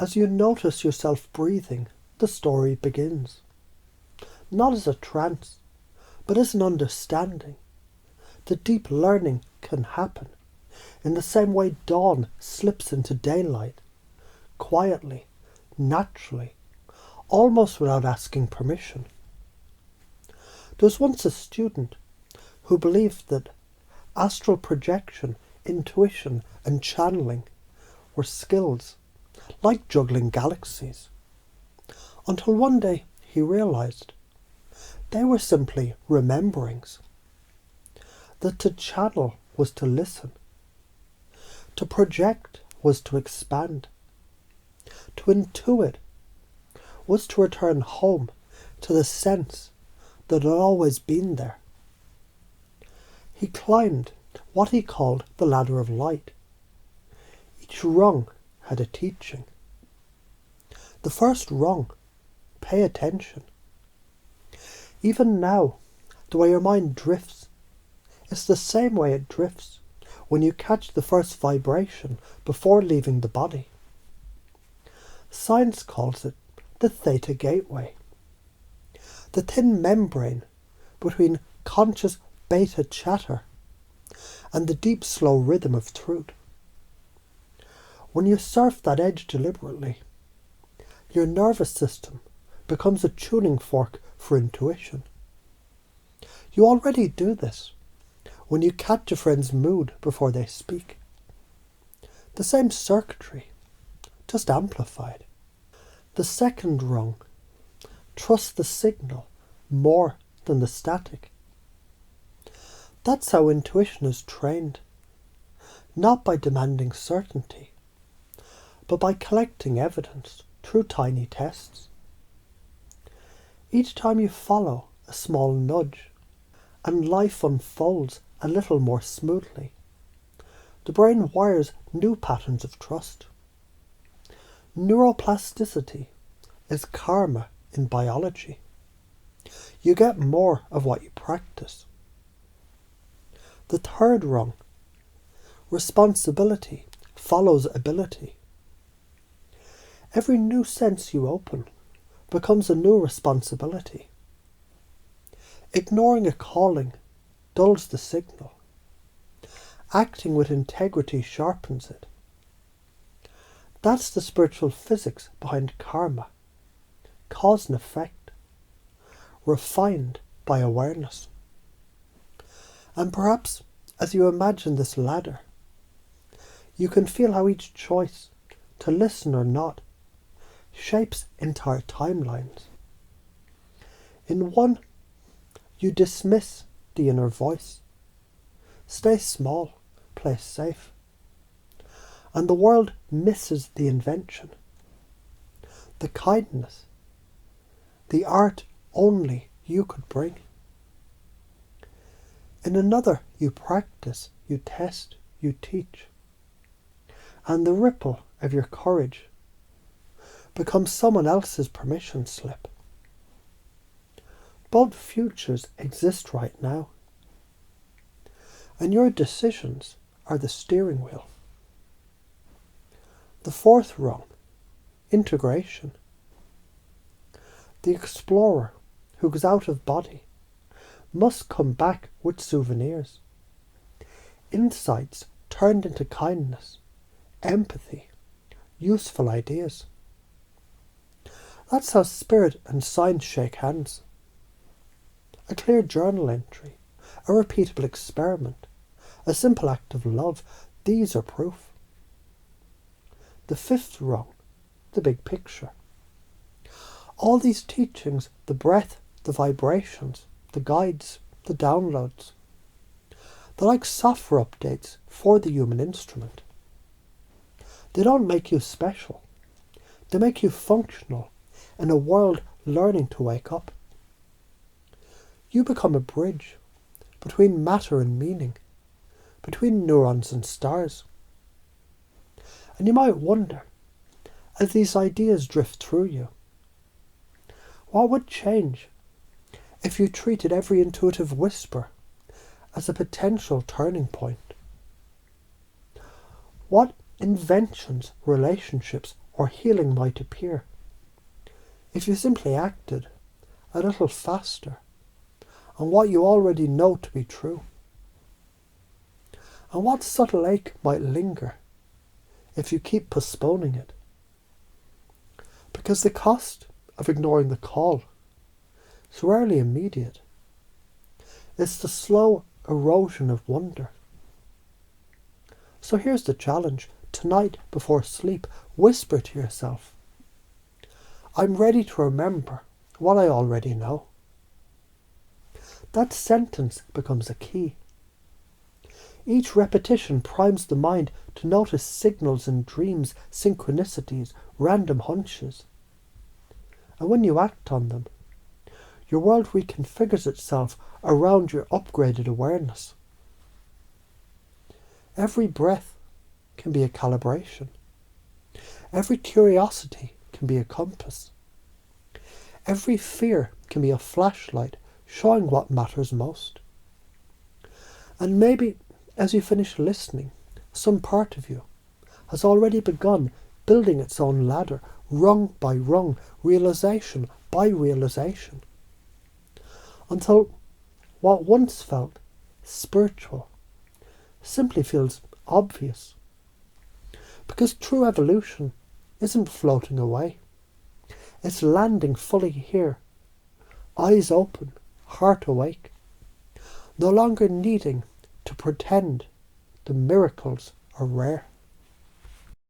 As you notice yourself breathing, the story begins. Not as a trance, but as an understanding. The deep learning can happen in the same way dawn slips into daylight, quietly, naturally, almost without asking permission. There was once a student who believed that astral projection, intuition and channeling were skills like juggling galaxies, until one day he realized they were simply rememberings. That to channel was to listen, to project was to expand, to intuit was to return home to the sense that had always been there. He climbed what he called the ladder of light. Each rung had a teaching. The first rung, pay attention. Even now, the way your mind drifts, it's the same way it drifts when you catch the first vibration before leaving the body. Science calls it the theta gateway, the thin membrane between conscious beta chatter and the deep slow rhythm of truth. When you surf that edge deliberately, your nervous system becomes a tuning fork for intuition. You already do this when you catch a friend's mood before they speak. The same circuitry, just amplified. The second rung, trust the signal more than the static. That's how intuition is trained, not by demanding certainty, but by collecting evidence through tiny tests. Each time you follow a small nudge, and life unfolds a little more smoothly, the brain wires new patterns of trust. Neuroplasticity is karma in biology. You get more of what you practice. The third rung, responsibility follows ability. Every new sense you open becomes a new responsibility. Ignoring a calling dulls the signal. Acting with integrity sharpens it. That's the spiritual physics behind karma, cause and effect, refined by awareness. And perhaps, as you imagine this ladder, you can feel how each choice, to listen or not, shapes entire timelines. In one, you dismiss the inner voice. Stay small, play safe. And the world misses the invention, the kindness, the art only you could bring. In another, you practice, you test, you teach. And the ripple of your courage becomes someone else's permission slip. Both futures exist right now. And your decisions are the steering wheel. The fourth rung, integration. The explorer who goes out of body must come back with souvenirs. Insights turned into kindness, empathy, useful ideas. That's how spirit and science shake hands. A clear journal entry, a repeatable experiment, a simple act of love, these are proof. The fifth rung, the big picture. All these teachings, the breath, the vibrations, the guides, the downloads, they're like software updates for the human instrument. They don't make you special. They make you functional in a world learning to wake up. You become a bridge between matter and meaning, between neurons and stars. And you might wonder, as these ideas drift through you, what would change if you treated every intuitive whisper as a potential turning point? What inventions, relationships, or healing might appear if you simply acted a little faster on what you already know to be true. And what subtle ache might linger if you keep postponing it? Because the cost of ignoring the call is rarely immediate. It's the slow erosion of wonder. So here's the challenge. Tonight, before sleep, whisper to yourself, I'm ready to remember what I already know. That sentence becomes a key. Each repetition primes the mind to notice signals in dreams, synchronicities, random hunches. And when you act on them, your world reconfigures itself around your upgraded awareness. Every breath can be a calibration. Every curiosity can be a compass. Every fear can be a flashlight showing what matters most. And maybe as you finish listening, some part of you has already begun building its own ladder, rung by rung, realization by realization, until what once felt spiritual simply feels obvious. Because true evolution isn't floating away. It's landing fully here, eyes open, heart awake, no longer needing to pretend the miracles are rare.